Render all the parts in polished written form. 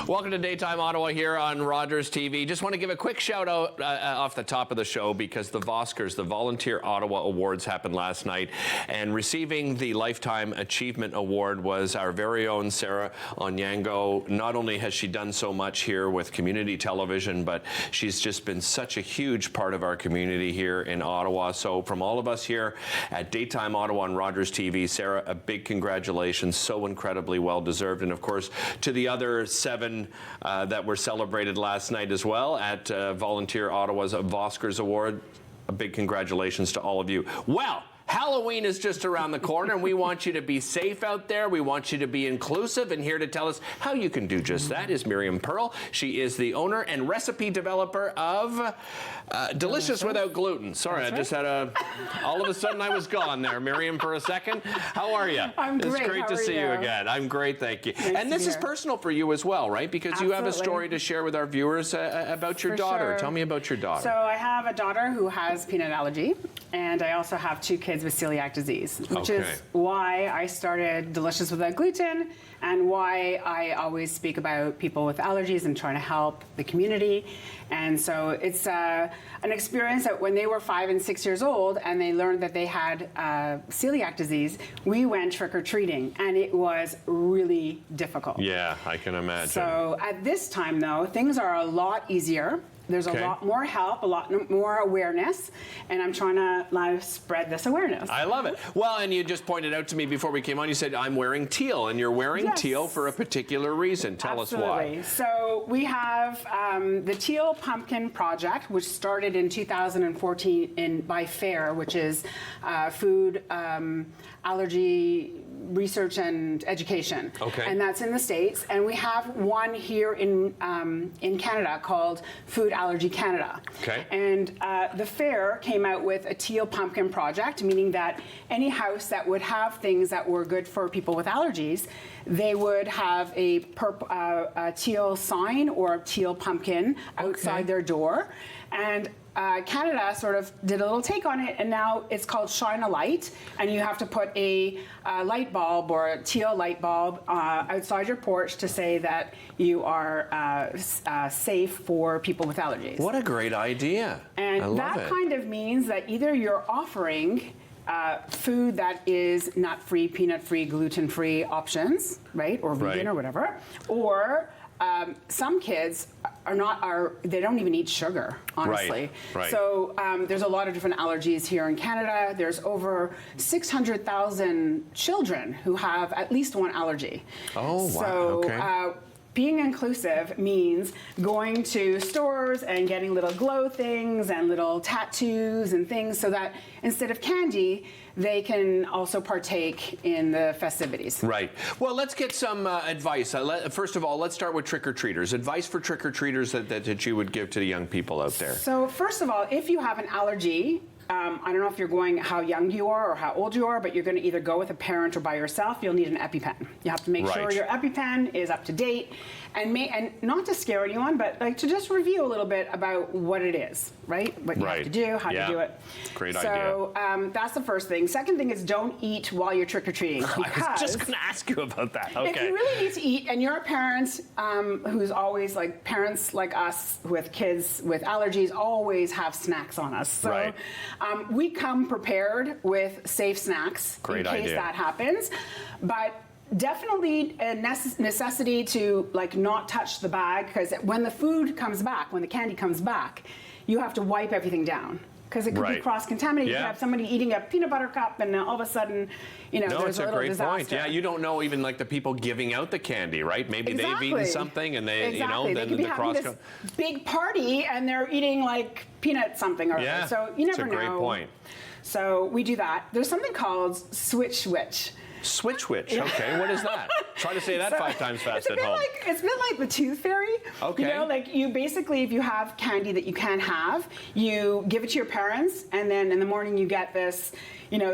Welcome to Daytime Ottawa here on Rogers TV. Just want to give a quick shout out off the top of the show because the Voskers, the Volunteer Ottawa Awards, happened last night, and receiving the Lifetime Achievement Award was our very own Sarah Onyango. Not only has she done so much here with community television, but she's just been such a huge part of our community here in Ottawa. So from all of us here at Daytime Ottawa on Rogers TV, Sarah, a big congratulations. So incredibly well deserved. And of course, to the other 7 that were celebrated last night as well at Volunteer Ottawa's Voskers Award. A big congratulations to all of you. Well, Halloween is just around the corner, and we want you to be safe out there. We want you to be inclusive, and here to tell us how you can do just that is Miriam Pearl. She is the owner and recipe developer of Delicious Without Gluten. Sorry, I just had all of a sudden I was gone there, Miriam, for a second. How are you? I'm great. It's great to see you again. I'm great, thank you. And this is personal for you as well, right? Because you have a story to share with our viewers about your daughter. Sure. Tell me about your daughter. So I have a daughter who has peanut allergy, and I also have 2 kids with celiac disease, which is why I started Delicious Without Gluten and why I always speak about people with allergies and trying to help the community. And so it's an experience that when they were 5 and 6 years old and they learned that they had celiac disease, we went trick-or-treating, and it was really difficult. Yeah, I can imagine. So at this time, though, things are a lot easier. There's a lot more help, a lot more awareness, and I'm trying to spread this awareness. I love it. Well, and you just pointed out to me before we came on, you said, I'm wearing teal, and you're wearing teal for a particular reason. Tell us why. So we have the Teal Pumpkin Project, which started in 2014 by FAIR, which is Food Allergy Research and Education. And that's in the States. And we have one here in Canada called Food Allergy Canada. And the fair came out with a Teal Pumpkin Project, meaning that any house that would have things that were good for people with allergies, they would have a teal sign or a teal pumpkin outside their door. And Canada sort of did a little take on it, and now it's called Shine a Light, and you have to put a light bulb or a teal light bulb outside your porch to say that you are safe for people with allergies. What a great idea. And that kind of means that either you're offering food that is nut-free, peanut-free, gluten-free options, right, or vegan or whatever, or some kids they don't even eat sugar, honestly. So there's a lot of different allergies here in Canada. There's over 600,000 children who have at least one allergy. Oh, wow. So being inclusive means going to stores and getting little glow things and little tattoos and things so that instead of candy, they can also partake in the festivities. Right. Well, let's get some advice. First of all, let's start with trick-or-treaters. Advice for trick-or-treaters that you would give to the young people out there. So first of all, if you have an allergy, I don't know if you're going how young you are or how old you are, but you're going to either go with a parent or by yourself. You'll need an EpiPen. You have to make sure your EpiPen is up to date, and not to scare anyone, but like to just review a little bit about what it is, right? What you have to do, how to do it. Great idea. So that's the first thing. Second thing is don't eat while you're trick-or-treating. I was just going to ask you about that. If you really need to eat, and you're a parent who's always like parents like us with kids with allergies always have snacks on us. So we come prepared with safe snacks in case that happens, but definitely a necessity to like not touch the bag, because when the food comes back, when the candy comes back, you have to wipe everything down. Because it could be cross-contaminated. You could have somebody eating a peanut butter cup, and all of a sudden, there's a little disaster. Point. Yeah, you don't know even like the people giving out the candy, right? Maybe they've eaten something, and they, then they could be having this big party, and they're eating like peanut something or other. So you never know. That's a great point. So we do that. There's something called switch-witch. Switch-witch, okay, what is that? Try to say that 5 times fast at home. It's a bit like the Tooth Fairy. Like you basically, if you have candy that you can't have, you give it to your parents, and then in the morning you get this,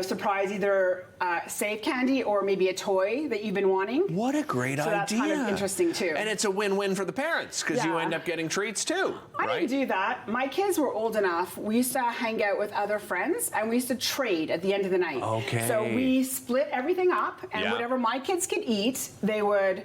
surprise either safe candy or maybe a toy that you've been wanting. What a great idea. So that's kind of interesting too. And it's a win-win for the parents, because you end up getting treats too, I didn't do that. My kids were old enough. We used to hang out with other friends, and we used to trade at the end of the night. So we split everything up, and whatever my kids could eat, they would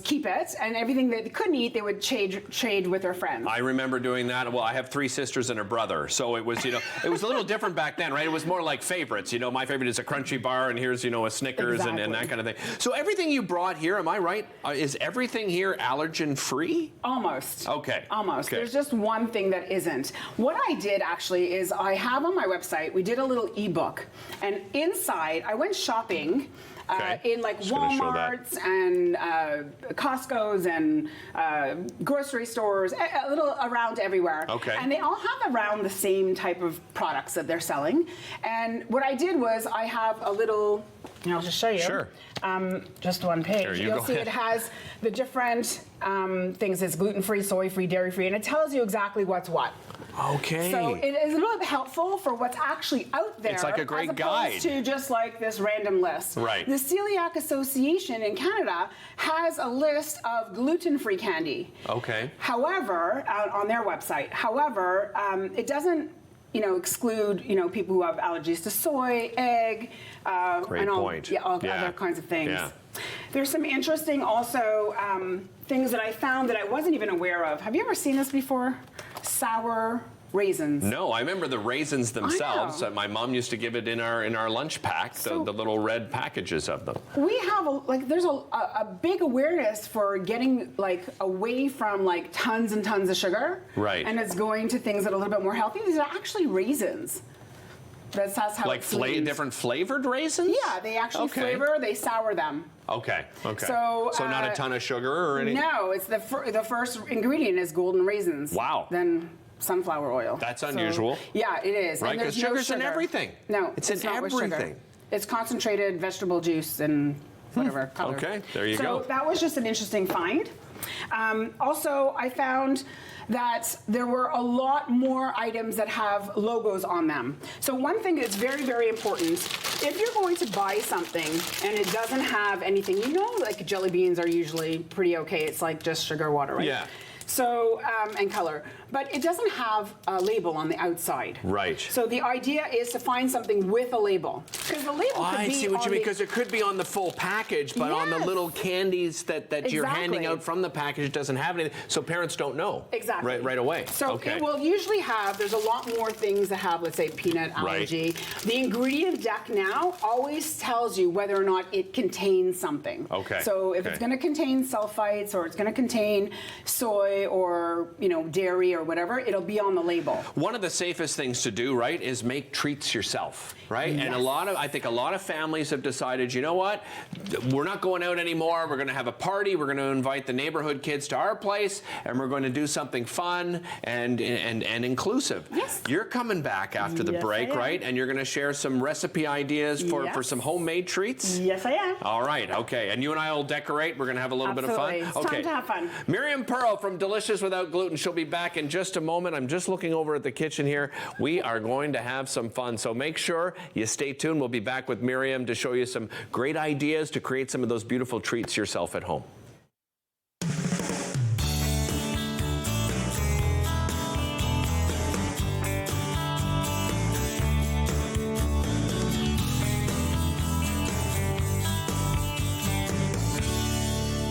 keep it, and everything that they couldn't eat, they would trade with their friends. I remember doing that. Well, I have 3 sisters and a brother, so it was, it was a little different back then, right? It was more like favorites. My favorite is a Crunchy Bar, and here's, a Snickers and that kind of thing. So everything you brought here, am I right? Is everything here allergen-free? Almost. Okay. Almost. Okay. There's just one thing that isn't. What I did actually is I have on my website, we did a little ebook, and inside I went shopping in like Walmarts and Costco's and grocery stores, a little around everywhere. Okay. And they all have around the same type of products that they're selling. And what I did was I have a little, I'll just show you. Sure. Just one page. There you You'll go. see it has the different things. It's gluten-free, soy-free, dairy-free, and it tells you exactly what's what. Okay. So it is a little bit helpful for what's actually out there. It's like a great guide. As opposed to just like this random list. Right. The Celiac Association in Canada has a list of gluten-free candy. Okay. However, on their website. However, it doesn't exclude people who have allergies to soy, egg, Great and all, point. all other kinds of things. Yeah. There's some interesting also things that I found that I wasn't even aware of. Have you ever seen this before? Sour raisins. No, I remember the raisins themselves. know. My mom used to give it in our lunch pack, So- the little red packages of them. We have there's a big awareness for getting away from tons and tons of sugar. Right. And it's going to things that are a little bit more healthy. These are actually raisins. That's how Like it's sweetened. different flavored raisins? Yeah, they actually Okay. flavor, they sour them. Okay. So, not a ton of sugar or anything? No, it's the first ingredient is golden raisins. Wow. Then sunflower oil. That's unusual. Yeah, it is. Right, And there's 'cause no sugar's in sugar. everything. No, It's in not with sugar. everything. It's concentrated vegetable juice and whatever color. Okay, there you so go. So that was just an interesting find. Also, I found that there were a lot more items that have logos on them. So one thing that's very, very important, if you're going to buy something and it doesn't have anything, like jelly beans are usually pretty okay. It's like just sugar water, right? Yeah. So, and color. But it doesn't have a label on the outside. Right. So the idea is to find something with a label. Because the label could I be see what on you mean, the- because it could be on the full package, but on the Yes. little candies that you're handing Exactly. out from the package doesn't have anything, so parents don't know. Exactly. Right away. So okay. it will usually have, there's a lot more things that have, let's say, peanut allergy. The ingredient deck now always tells you whether or not it contains something. Okay. So if it's going to contain sulfites or it's going to contain soy or, dairy or whatever, it'll be on the label. One of the safest things to do, right, is make treats yourself, right? Yes. And I think a lot of families have decided, you know what, we're not going out anymore. We're going to have a party. We're going to invite the neighborhood kids to our place, and we're going to do something fun and inclusive. Yes. You're coming back after the Yes, break, I am. right? And you're going to share some recipe ideas for Yes. some homemade treats. Yes, I am. All right, okay. And you and I will decorate. We're going to have a little Absolutely. bit of It's fun. time to have fun. Miriam Pearl from Delicious Without Gluten. She'll be back in just a moment. I'm just looking over at the kitchen here. We are going to have some fun. So make sure you stay tuned. We'll be back with Miriam to show you some great ideas to create some of those beautiful treats yourself at home.